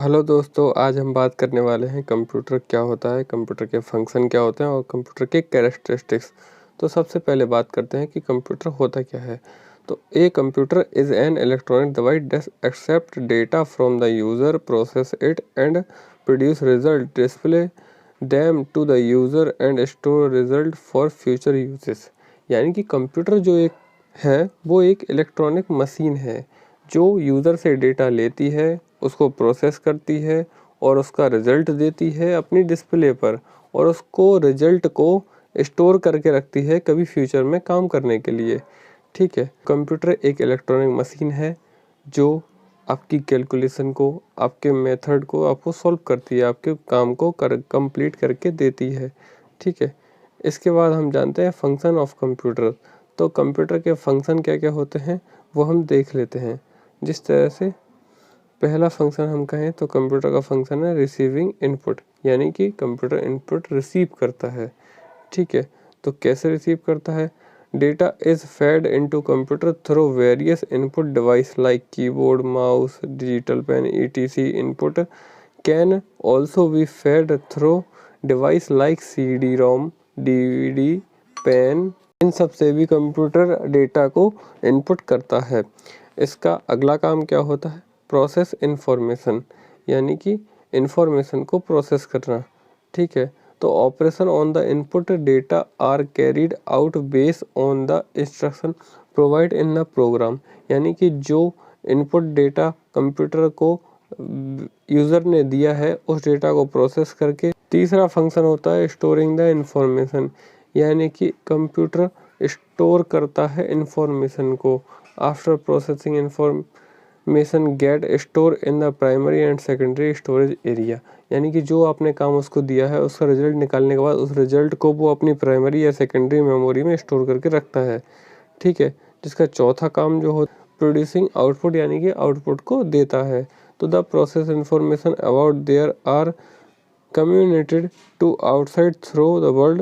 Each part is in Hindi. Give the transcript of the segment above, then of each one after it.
हेलो दोस्तों, आज हम बात करने वाले हैं कंप्यूटर क्या होता है, कंप्यूटर के फंक्शन क्या होते हैं और कंप्यूटर के कैरेक्टरिस्टिक्स। तो सबसे पहले बात करते हैं कि कंप्यूटर होता क्या है। तो a computer is an electronic device that accept data from the user, process it and produce result, display them to the user and store result for future uses. यानी कि कंप्यूटर जो एक है वो एक इलेक्ट्रॉनिक मशीन है जो यूज़र से डेटा लेती है, उसको प्रोसेस करती है और उसका रिज़ल्ट देती है अपनी डिस्प्ले पर, और उसको रिज़ल्ट को स्टोर करके रखती है कभी फ्यूचर में काम करने के लिए। ठीक है, कंप्यूटर एक इलेक्ट्रॉनिक मशीन है जो आपकी कैलकुलेशन को, आपके मेथड को आपको सॉल्व करती है, आपके काम को कंप्लीट करके देती है। ठीक है, इसके बाद हम जानते हैं फंक्शन ऑफ कंप्यूटर। तो कंप्यूटर के फंक्शन क्या क्या होते हैं वो हम देख लेते हैं। जिस तरह से पहला फंक्शन हम कहें तो कंप्यूटर का फंक्शन है रिसीविंग इनपुट, यानी कि कंप्यूटर इनपुट रिसीव करता है। ठीक है, तो कैसे रिसीव करता है? Data is fed into computer through various input device like keyboard, mouse, digital pen, ETC. Input can also be fed through device like CD ROM, DVD, pen. इन सब से भी कंप्यूटर डेटा को इनपुट करता है। इसका अगला काम क्या होता है? प्रोसेस इंफॉर्मेशन, यानी कि इंफॉर्मेशन को प्रोसेस करना। ठीक है, तो operation on the input data are carried out base on the instruction provide in the program, यानी कि जो इनपुट डेटा कंप्यूटर को यूज़र ने दिया है उस डेटा को प्रोसेस करके। तीसरा फंक्शन होता है स्टोरिंग द इंफॉर्मेशन, यानी कि कंप्यूटर स्टोर करता है इंफॉर्मेशन को। After processing information get store in the primary and secondary storage area, यानी कि जो आपने काम उसको दिया है उसका रिजल्ट निकालने के बाद उस रिजल्ट को वो अपनी प्राइमरी या सेकेंडरी मेमोरी में स्टोर करके रखता है। ठीक है, जिसका चौथा काम जो हो प्रोड्यूसिंग आउटपुट, यानी कि आउटपुट को देता है। तो the process information about there are communicated to outside through the world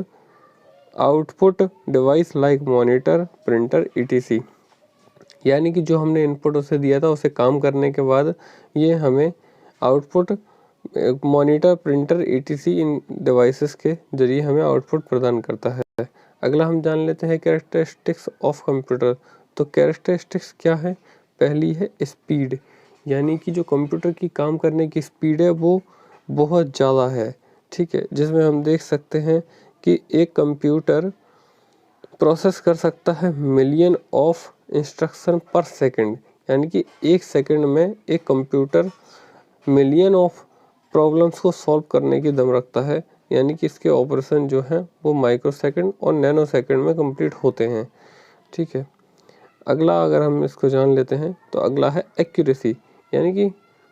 output device like monitor, printer, etc. यानी कि जो हमने इनपुट उसे दिया था उसे काम करने के बाद ये हमें आउटपुट मॉनिटर, प्रिंटर, etc. इन डिवाइसेस के जरिए हमें आउटपुट प्रदान करता है। अगला हम जान लेते हैं कैरेक्टरिस्टिक्स ऑफ कंप्यूटर। तो कैरेक्टरिस्टिक्स क्या है? पहली है स्पीड, यानी कि जो कंप्यूटर की काम करने की स्पीड है वो बहुत ज़्यादा है। ठीक है, जिसमें हम देख सकते हैं कि एक कंप्यूटर प्रोसेस कर सकता है मिलियन ऑफ इंस्ट्रक्शन पर सेकंड, यानी कि एक सेकंड में एक कंप्यूटर मिलियन ऑफ प्रॉब्लम्स को सॉल्व करने की दम रखता है, यानी कि इसके ऑपरेशन जो हैं वो माइक्रो सेकंड और नैनो सेकंड में कंप्लीट होते हैं। ठीक है, अगला अगर हम इसको जान लेते हैं तो अगला है एक्यूरेसी, यानी कि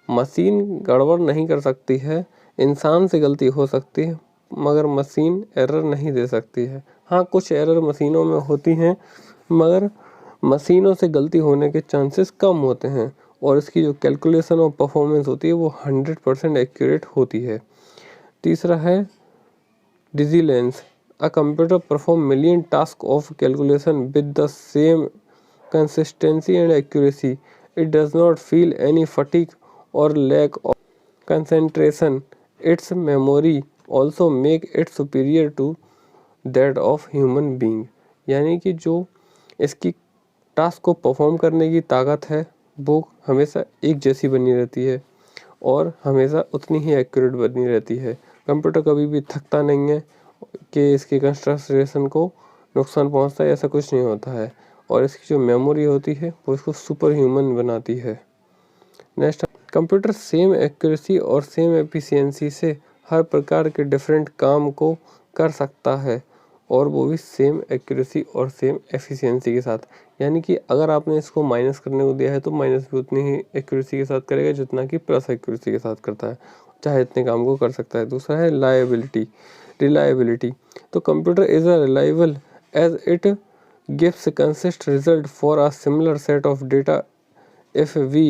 मशीन गड़बड़ नहीं कर सकती है, इंसान से गलती हो सकती है मगर मशीन एरर नहीं दे सकती है। हाँ, कुछ एरर मशीनों में होती हैं मगर मशीनों से गलती होने के चांसेस कम होते हैं और इसकी जो कैलकुलेशन और परफॉर्मेंस होती है वो 100% एक्यूरेट होती है। तीसरा है diligence, a computer perform million task of calculation with the same consistency and accuracy. It does not feel any fatigue or lack of concentration. Its memory also make it superior to that of human being. यानी कि जो इसकी टास्क को परफॉर्म करने की ताकत है वो हमेशा एक जैसी बनी रहती है और हमेशा उतनी ही एक्यूरेट बनी रहती है। कंप्यूटर कभी भी थकता नहीं है कि इसकी कंसंट्रेशन को नुकसान पहुंचता है, ऐसा कुछ नहीं होता है। और इसकी जो मेमोरी होती है वो इसको सुपर ह्यूमन बनाती है। नेक्स्ट, कंप्यूटर सेम एक्यूरेसी और सेम एफिशिएंसी से हर प्रकार के डिफरेंट काम को कर सकता है और वो भी सेम एक्यूरेसी और सेम एफिशिएंसी के साथ। यानी कि अगर आपने इसको माइनस करने को दिया है तो माइनस भी उतनी ही एक्यूरेसी के साथ करेगा जितना कि प्लस एक्यूरेसी के साथ करता है, चाहे इतने काम को कर सकता है। दूसरा है रिलायबिलिटी। तो computer is a reliable as it gives consist result for a similar set of data. If we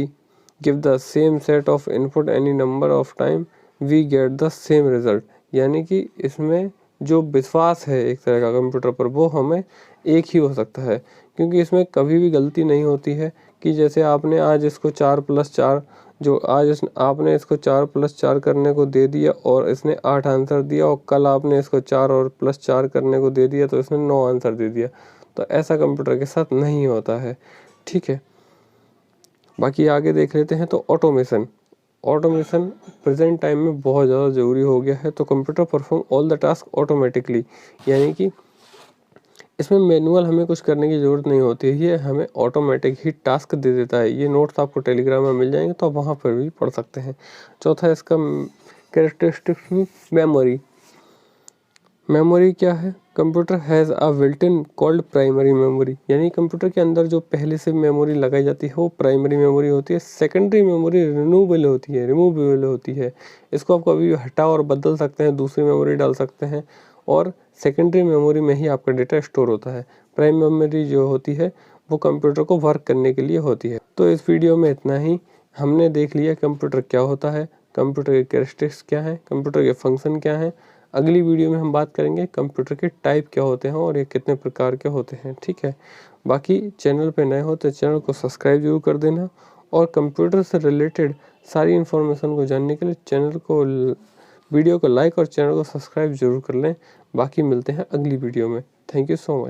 give the same set of input any number of time we get the same result, यानी कि इसमें जो विश्वास है एक तरह का कंप्यूटर पर वो हमें एक ही हो सकता है, क्योंकि इसमें कभी भी गलती नहीं होती है कि जैसे आपने आज इसको 4 + 4 जो आज आपने इसको 4 + 4 करने को दे दिया और इसने 8 आंसर दिया, और कल आपने इसको 4 और +4 करने को दे दिया तो इसने 9 आंसर दे दिया। तो ऐसा कंप्यूटर के साथ नहीं होता है, ठीक है। बाकी आगे देख लेते हैं। तो ऑटोमेशन प्रेजेंट टाइम में बहुत ज़्यादा ज़रूरी हो गया है। तो computer perform all the task automatically, यानी कि इसमें मैनुअल हमें कुछ करने की ज़रूरत नहीं होती है, ये हमें ऑटोमेटिक ही टास्क दे देता है। ये नोट्स आपको टेलीग्राम में मिल जाएंगे, तो आप वहाँ पर भी पढ़ सकते हैं। चौथा इसका कैरेक्टरिस्टिक्स में मेमोरी क्या है? Computer has a built in called primary memory, यानी कंप्यूटर के अंदर जो पहले से मेमोरी लगाई जाती है वो प्राइमरी मेमोरी होती है। सेकेंडरी मेमोरी रिमूवेबल होती है। इसको आप कभी भी हटा और बदल सकते हैं, दूसरी मेमोरी डाल सकते हैं, और सेकेंडरी मेमोरी में ही आपका डेटा स्टोर होता है। प्राइम मेमोरी जो होती है वो कंप्यूटर को वर्क करने के लिए होती है। तो इस वीडियो में इतना ही। हमने देख लिया कंप्यूटर क्या होता है, कंप्यूटर के कैरेक्टरिस्टिक्स क्या हैं, कंप्यूटर के फंक्शन क्या हैं। अगली वीडियो में हम बात करेंगे कंप्यूटर के टाइप क्या होते हैं और ये कितने प्रकार के होते हैं, ठीक है। बाकी चैनल पे नए हो तो चैनल को सब्सक्राइब जरूर कर देना, और कंप्यूटर से रिलेटेड सारी इन्फॉर्मेशन को जानने के लिए वीडियो को लाइक और चैनल को सब्सक्राइब जरूर कर लें। बाकी मिलते हैं अगली वीडियो में। Thank you so much.